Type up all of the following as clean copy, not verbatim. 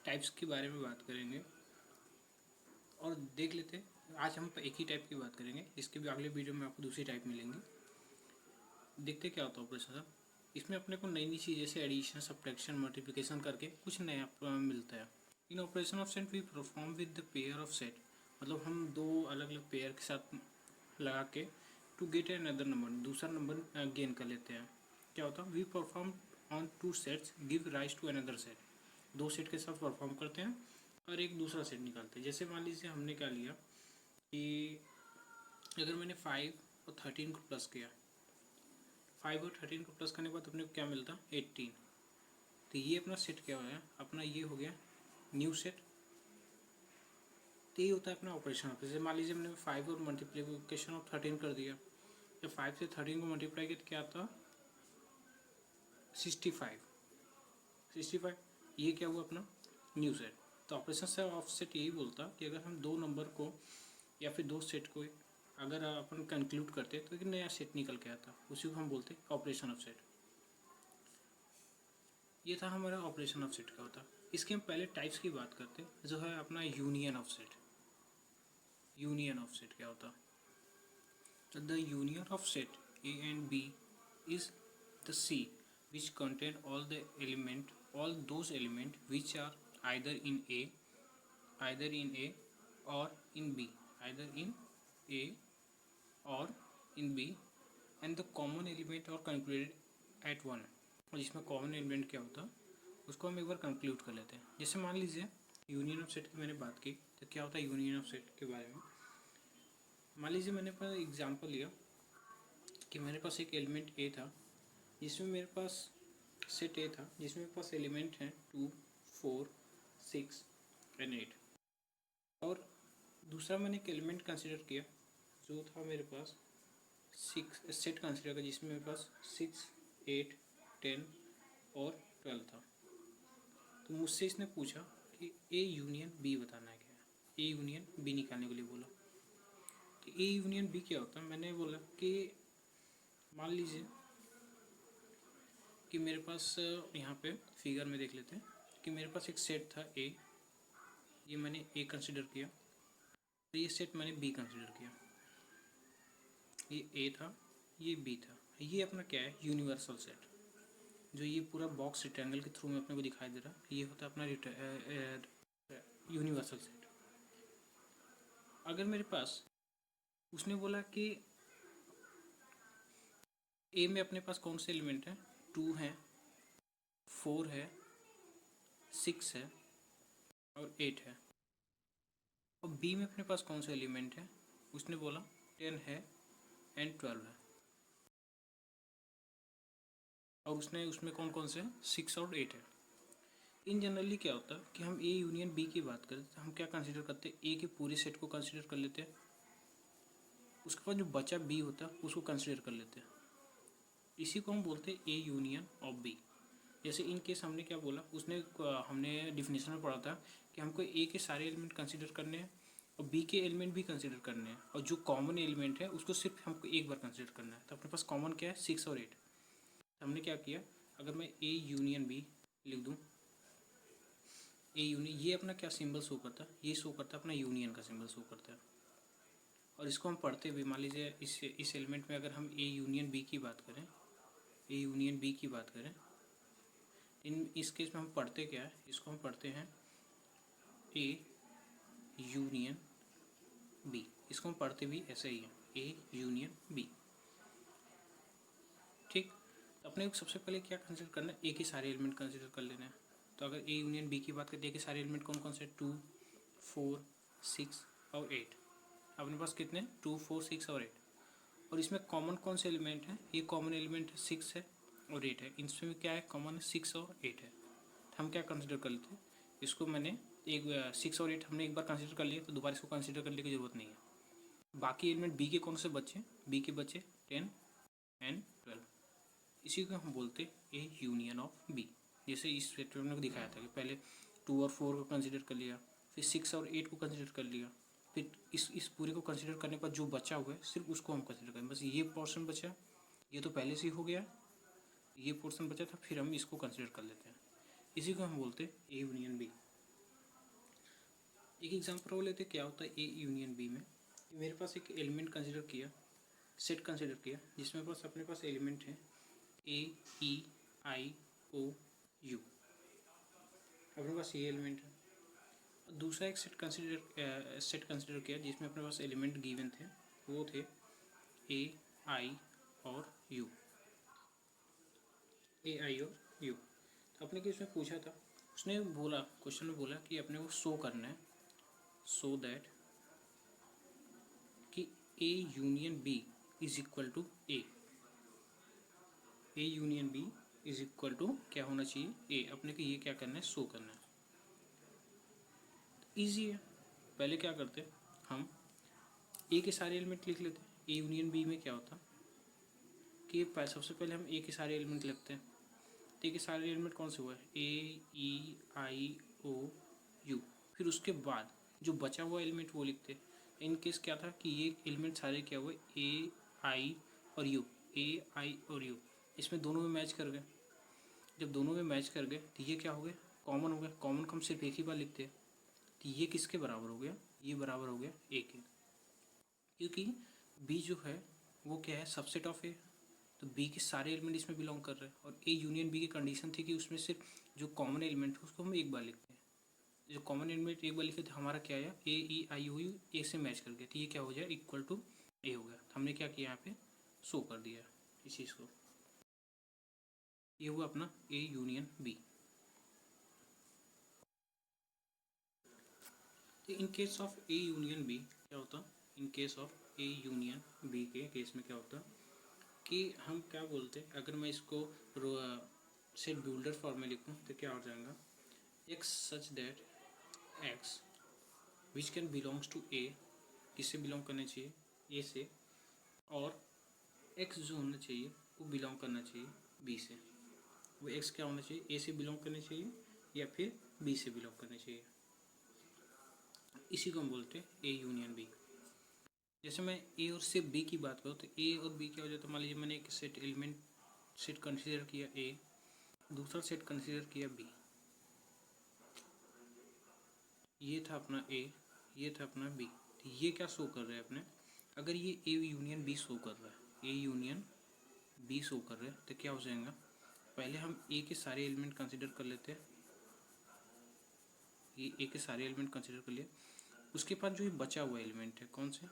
Types के बारे में बात करेंगे और देख लेते हैं। आज हम एक ही टाइप की बात करेंगे, इसके भी अगले वीडियो में आपको दूसरी टाइप मिलेंगी। देखते क्या होता है ऑपरेशन सब। इसमें अपने को नई नई चीज़ जैसे एडिशन, सब्ट्रैक्शन, मल्टीप्लिकेशन करके कुछ नया मिलता है। In operation of set we perform with the pair of set, मतलब हम दो अलग अलग पेयर के साथ लगा के to get an other number, दूसरा नंबर गेन कर लेते हैं। क्या होता है, we perform on two sets give rise to another set, दो सेट के साथ परफॉर्म करते हैं और एक दूसरा सेट निकालते हैं। जैसे मान लीजिए हमने क्या लिया कि अगर मैंने 5 और 13 को प्लस किया, 5 और 13 को प्लस करने के बाद अपने को क्या मिलता, 18। तो ये अपना सेट क्या हो गया, अपना ये हो गया न्यू सेट। तो ये होता है अपना ऑपरेशन। जैसे मान लीजिए मैंने 5 और मल्टीप्लिकेशन ऑफ 13 कर दिया, जब 5 से 13 को मल्टीप्लाई किया तो क्या आता, 65। ये क्या हुआ अपना न्यू सेट। तो ऑपरेशन से ऑफ सेट यही बोलता कि अगर हम दो नंबर को या फिर दो सेट को अगर अपन कंक्लूड करते तो एक नया सेट निकल के आता, उसी को हम बोलते ऑपरेशन ऑफ सेट। ये था हमारा ऑपरेशन ऑफ सेट का होता। इसके हम पहले टाइप्स की बात करते, जो है अपना union of set. Union of set क्या होता, तो the union of set A and B is the C which contain all those element which are either in A or in B, either in A or in B and the common element are concluded at one। और जिसमें common element क्या होता उसको हम एक बार conclude कर लेते हैं। जैसे मान लीजिए यूनियन ऑफ सेट की मैंने बात की, तो क्या होता है यूनियन ऑफ सेट के बारे में। मान लीजिए मैंने पर एग्जांपल लिया कि मेरे पास एक एलिमेंट ए था, जिसमें मेरे पास सेट ए था, जिसमें मेरे पास एलिमेंट हैं 2, 4, 6 एंड 8। और दूसरा मैंने एक एलिमेंट कंसिडर किया जो था मेरे पास 6, सेट कंसिडर किया जिसमें मेरे पास 6, 8, 10 और 12 था। तो मुझसे इसने पूछा कि ए यूनियन बी बताना है क्या, ए यूनियन बी निकालने के लिए बोला। तो ए यूनियन बी क्या होता है, मैंने बोला कि मान लीजिए कि मेरे पास यहाँ पे फिगर में देख लेते हैं कि मेरे पास एक सेट था ए, ये मैंने ए कंसिडर किया, तो ये सेट मैंने बी कंसिडर किया। ये ए था, ये बी था, ये अपना क्या है यूनिवर्सल सेट। जो ये पूरा बॉक्स रिक्टेंगल के थ्रू में अपने को दिखाई दे रहा है, ये होता है अपना यूनिवर्सल सेट। अगर मेरे पास उसने बोला कि ए में अपने पास कौन से एलिमेंट हैं, 2 है, 4 है, 6 है और 8 है। और बी में अपने पास कौन से एलिमेंट है, उसने बोला 10 है एंड 12 है। और उसने उसमें कौन कौन से 6 और 8 है। इन जनरली क्या होता है कि हम ए यूनियन बी की बात करें तो हम क्या कंसिडर करते हैं, ए के पूरे सेट को कंसिडर कर लेते हैं, उसके बाद जो बचा बी होता है उसको कंसिडर कर लेते हैं। इसी को हम बोलते हैं ए यूनियन ऑफ बी। जैसे इन केस हमने क्या बोला, उसने हमने डिफिनेशन में पढ़ा था कि हमको ए के सारे एलिमेंट कंसिडर करने हैं और बी के एलिमेंट भी कंसिडर करने हैं, और जो कॉमन एलिमेंट है उसको सिर्फ हमको एक बार कंसिडर करना है। तो अपने पास कॉमन क्या है, 6 और 8। तो हमने क्या किया, अगर मैं ए यूनियन बी लिख दूँ, ए यूनियन, ये अपना क्या सिंबल शो करता है, ये शो करता है अपना यूनियन का सिंबल शो करता है। और इसको हम पढ़ते हुए मान लीजिए इस एलिमेंट में अगर हम ए यूनियन बी की बात करें, ए यूनियन बी की बात करें, इस केस में हम पढ़ते क्या है, इसको हम पढ़ते हैं ए यूनियन बी। इसको हम पढ़ते भी ऐसे ही है, ए यूनियन बी। ठीक, तो अपने को सबसे पहले क्या कंसिडर करना है, ए के सारे एलिमेंट कंसिडर कर लेना है। तो अगर ए यूनियन बी की बात करते हैं, ए के सारे एलिमेंट कौन कौन से, 2, 4, 6 और 8। अपने पास कितने, 2, 4, 6 और 8। और इसमें कॉमन कौन से एलिमेंट हैं, ये कॉमन एलिमेंट है 6 है और 8 है। इसमें क्या है कॉमन है, 6 और 8 है। तो हम क्या कंसिडर कर लेते हैं, इसको मैंने एक 6 और 8 हमने एक बार कंसिडर कर लिया, तो दोबारा इसको कंसिडर करने की जरूरत नहीं है। बाकी एलिमेंट बी के कौन से बचे, बी के बचे 10 एंड 12। इसी को हम बोलते हैं ए यूनियन ऑफ बी। जैसे इस स्टेटमेंट में दिखाया था कि पहले 2 और 4 को कंसिडर कर लिया, फिर 6 और 8 को कंसिडर कर लिया, फिर इस पूरे को कंसिडर करने पर जो बचा हुआ है सिर्फ उसको हम कंसिडर करें। बस ये पोर्शन बचा, ये तो पहले से ही हो गया, ये पोर्शन बचा था, फिर हम इसको कंसिडर कर लेते हैं। इसी को हम बोलते हैं ए यूनियन बी। एक एग्जांपल लेते क्या होता है ए यूनियन बी में। मेरे पास एक एलिमेंट कंसिडर किया, सेट कंसिडर किया, जिसमें पास अपने पास एलिमेंट है ए ई आई ओ यू, अपने पास ये एलिमेंट है। दूसरा एक सेट कंसिडर किया जिसमें अपने पास एलिमेंट गिवन थे, वो थे ए आई और यू, ए आई और यू। तो अपने को इसमें पूछा था, उसने बोला, क्वेश्चन में बोला कि अपने को शो करना है, सो दैट कि A union B is equal to A union B is equal to क्या होना चाहिए ए। अपने को ये क्या करना है, शो करना है। ईजी है। पहले क्या करते हम ए के सारे एलिमेंट लिख लेते। ए यूनियन बी में क्या होता कि सबसे पहले हम ए के सारे एलिमेंट लिखते हैं। तो ए के सारे एलिमेंट कौन से हुआ है, ए ई आई ओ यू। फिर उसके बाद जो बचा हुआ एलिमेंट वो लिखते। इन केस क्या था कि ये एलिमेंट सारे क्या हुए, ए आई और यू, ए आई और यू, इसमें दोनों में मैच कर गए। जब दोनों में मैच कर गए तो ये क्या हो गया, कॉमन हो गया। कॉमन को हम सिर्फ एक ही बार लिखते हैं, तो ये किसके बराबर हो गया, ये बराबर हो गया ए के, क्योंकि बी जो है वो क्या है, सबसेट ऑफ ए। तो बी के सारे एलिमेंट इसमें बिलोंग कर रहे हैं, और ए यूनियन बी की कंडीशन थी कि उसमें सिर्फ जो कॉमन एलिमेंट है उसको हम एक बार लिखते हैं। जो कॉमन एलिमेंट एक बार लिखे तो हमारा क्या आया, ए ई आई ओ यू, ए से मैच कर गया, तो ये क्या हो जाए, इक्वल टू ए हो गया। तो हमने क्या किया यहाँ पे, शो कर दिया इस चीज़ को। ये हुआ अपना ए यूनियन बी। तो in case of A union B क्या होता, in case of A union B के केस में क्या होता कि हम क्या बोलते हैं, अगर मैं इसको सेट बिल्डर फॉर्म में लिखूँ तो क्या हो जाएगा, X such that X which can belongs to A, किससे बिलोंग करना चाहिए, ए से, और एक्स जो होना चाहिए वो बिलोंग करना चाहिए बी से। वो एक्स क्या होना चाहिए, ए से बिलोंग करना चाहिए या फिर बी से बिलोंग करना चाहिए। इसी को हम बोलते हैं ए यूनियन बी। जैसे मैं ए और सिर्फ बी की बात करूँ तो ए और बी क्या हो जाता है, मान लीजिए मैंने एक सेट कंसिडर किया ए, दूसरा सेट कंसिडर किया बी। ये था अपना ए, ये था अपना बी। तो ये क्या शो कर रहे हैं अपने, अगर ये ए यूनियन बी शो कर रहा है, ए यूनियन बी शो कर रहे हैं, तो क्या हो जाएगा, पहले हम ए के सारे एलिमेंट कंसिडर कर लेते हैं। ये ए के सारे एलिमेंट कंसिडर कर लिए, उसके बाद जो ये बचा हुआ एलिमेंट है, कौन से,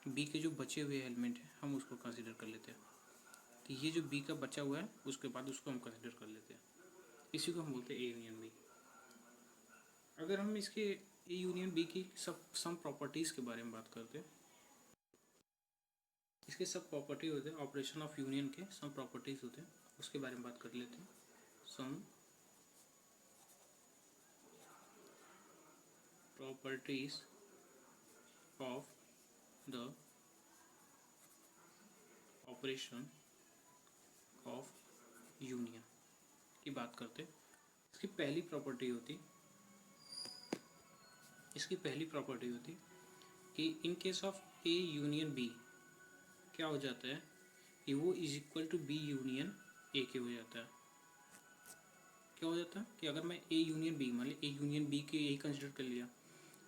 बी के जो बचे हुए एलिमेंट हैं हम उसको कंसिडर कर लेते हैं। तो ये जो बी का बचा हुआ है उसके बाद उसको हम कंसिडर कर लेते हैं। इसी को हम बोलते हैं ए यूनियन बी। अगर हम इसके ए यूनियन बी की सम प्रॉपर्टीज़ के बारे में बात करते हैं, इसके सब प्रॉपर्टी होते हैं, ऑपरेशन ऑफ यूनियन के सम प्रॉपर्टीज़ होते हैं, उसके बारे में बात कर लेते हैं। Some properties of the operation of union की बात करते हैं। इसकी पहली प्रॉपर्टी होती कि in case of A union B क्या हो जाता है कि वो is equal to B union A के हो जाता है। क्या हो जाता है कि अगर मैं ए यूनियन बी, मान ली ए यूनियन बी के ए कंसिडर कर लिया,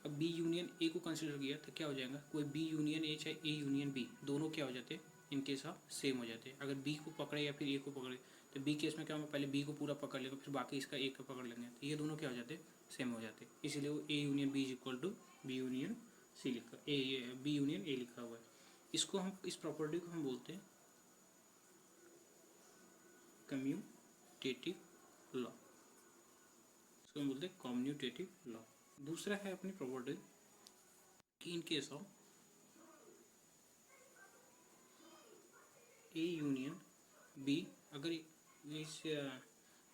अब बी यूनियन ए को कंसिडर किया, तो क्या हो जाएगा, कोई बी यूनियन ए चाहे ए यूनियन बी, दोनों क्या हो जाते हैं, इन केस ऑफ सेम हो जाते हैं। अगर बी को पकड़े या फिर ए को पकड़े, तो बी केस में क्या होगा, पहले बी को पूरा पकड़ लेंगे फिर बाकी इसका ए को पकड़ लेंगे, तो ये दोनों क्या हो जाते हैं, सेम हो जाते हैं। इसीलिए वो A union B is equal to B union C लिखा, बी यूनियन ए लिखा हुआ है। इसको हम, इस प्रॉपर्टी को हम बोलते हैं कम्यूटेटिव लॉ, इसको हम बोलते हैं कम्यूटेटिव लॉ। दूसरा है अपनी प्रॉपर्टी कि in case of A union B, अगर इस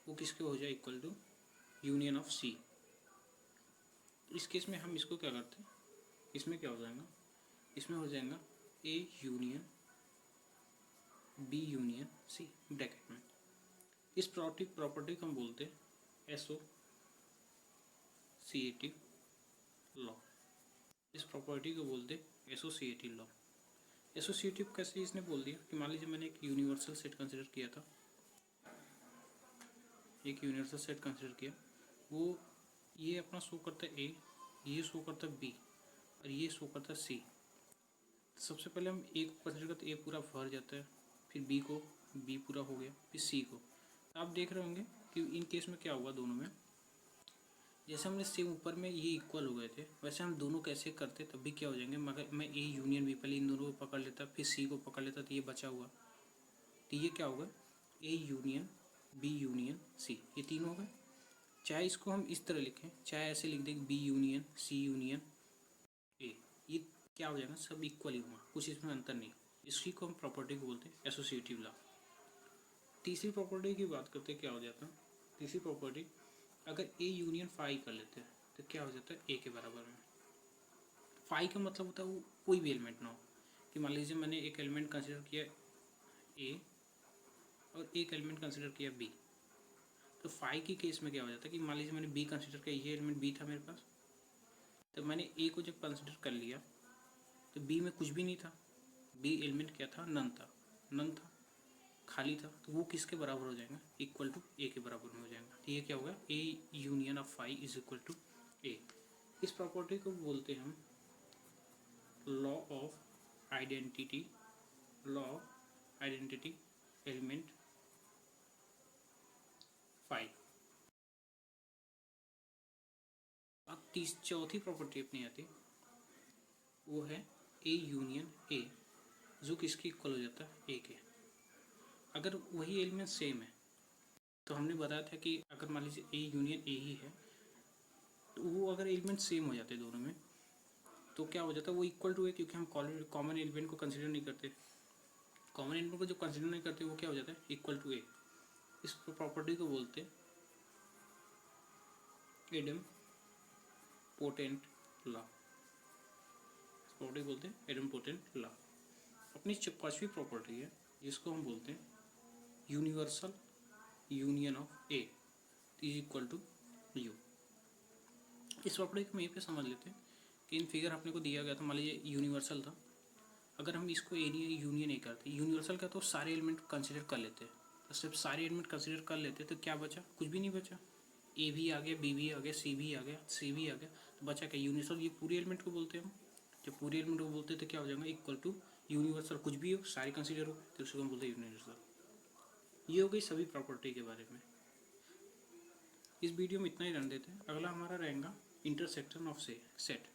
वो किसके हो जाए, equal to union of C, इस केस में हम इसको क्या करते हैं, इसमें क्या हो जाएगा, इसमें हो जाएगा A union B union C bracket में। इस प्रॉपर्टी को हम बोलते हैं एसोसिएटिव लॉ। इस प्रॉपर्टी को बोलते हैं एसोसिएटिव लॉ। एसोसिएटिव कैसे इसने बोल दिया कि मान लीजिए मैंने एक यूनिवर्सल सेट कंसिडर किया था, एक यूनिवर्सल सेट कंसिडर किया, वो ये अपना शो करता है ए, ये शो करता बी और ये शो करता सी। सबसे पहले हम ए को कंसिडर करते, ए पूरा भर जाता है, फिर बी को, बी पूरा हो गया, फिर सी को। तो आप देख रहे होंगे कि इन केस में क्या हुआ दोनों में, जैसे हमने सेम ऊपर में ये इक्वल हो गए थे, वैसे हम दोनों कैसे करते तब भी क्या हो जाएंगे। मगर मैं ए यूनियन बी, पहले इन दोनों को पकड़ लेता, फिर सी को पकड़ लेता, तो ये बचा हुआ, तो ये क्या होगा, A union B union C, ये तीनों हो गए। चाहे इसको हम इस तरह लिखें, चाहे ऐसे लिख दें B union C union A, ये क्या हो जाएगा, सब इक्वल ही हुआ, कुछ इसमें अंतर नहीं। इसी को हम प्रॉपर्टी को बोलते हैं एसोसिएटिव लॉ। तीसरी प्रॉपर्टी की बात करते क्या हो जाता है। तीसरी प्रॉपर्टी, अगर ए यूनियन फाई कर लेते हैं तो क्या हो जाता है, ए के बराबर में। फाई का मतलब होता है वो कोई भी एलिमेंट ना हो, कि मान लीजिए मैंने एक एलिमेंट कंसिडर किया ए और एक एलिमेंट कंसिडर किया बी, तो फाई की केस में क्या हो जाता है कि मान लीजिए मैंने बी कंसिडर किया, ये एलिमेंट बी था मेरे पास, तो मैंने ए को जब कंसिडर कर लिया तो बी में कुछ भी नहीं था, बी एलिमेंट क्या था, नन था, नन था, खाली था, तो वो किसके बराबर हो जाएगा, इक्वल टू ए के बराबर में हो जाएगा। तो ये क्या होगा, A union of phi is equal to A. इस प्रॉपर्टी को बोलते हैं हम law of identity, law of identity element phi. अब चौथी प्रॉपर्टी अपनी आती, वो है ए यूनियन ए, जो किसके इक्वल हो जाता है, ए के। अगर वही एलिमेंट सेम है, तो हमने बताया था कि अगर मान लीजिए ए यूनियन ए ही है, तो वो अगर एलिमेंट सेम हो जाते हैं दोनों में, तो क्या हो जाता है, वो इक्वल टू है, क्योंकि हम कॉमन एलिमेंट को कंसिडर नहीं करते। कॉमन एलिमेंट को जब कंसिडर नहीं करते, वो क्या हो जाता है, इक्वल टू ए। इस प्रॉपर्टी को बोलते हैं एडम पोटेंट लॉ, प्रॉपर्टी बोलते हैं एडम पोटेंट लॉ। अपनी पांचवी प्रॉपर्टी है जिसको हम बोलते हैं universal union of A is equal to U. इस प्रॉपर्टी को हम यहीं पे समझ लेते हैं कि इन फिगर अपने को दिया गया था, मान लीजिए यूनिवर्सल था, अगर हम इसको एरिया यूनियन नहीं करते, यूनिवर्सल का तो सारे एलिमेंट कंसिडर कर लेते हैं, तो सिर्फ सारे एलिमेंट कंसिडर कर लेते तो क्या बचा, कुछ भी नहीं बचा। ए भी आ गया, बी भी आ गया, सी भी आ गया, सी भी आ गया, तो बचा क्या, यूनिवर्सल। ये पूरे एलिमेंट को बोलते हैं हम, जब पूरे एलिमेंट को बोलते हैं तो क्या हो जाएगा, इक्वल टू यूनिवर्सल, कुछ भी हो सारे कंसिडर हो तो उसको हम बोलते हैं यूनिवर्सल। ये हो गई सभी प्रॉपर्टी के बारे में। इस वीडियो में इतना ही रहने देते हैं, अगला हमारा रहेगा इंटरसेक्शन ऑफ सेट,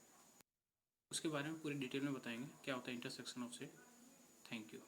उसके बारे में पूरी डिटेल में बताएंगे क्या होता है intersection of set. Thank you.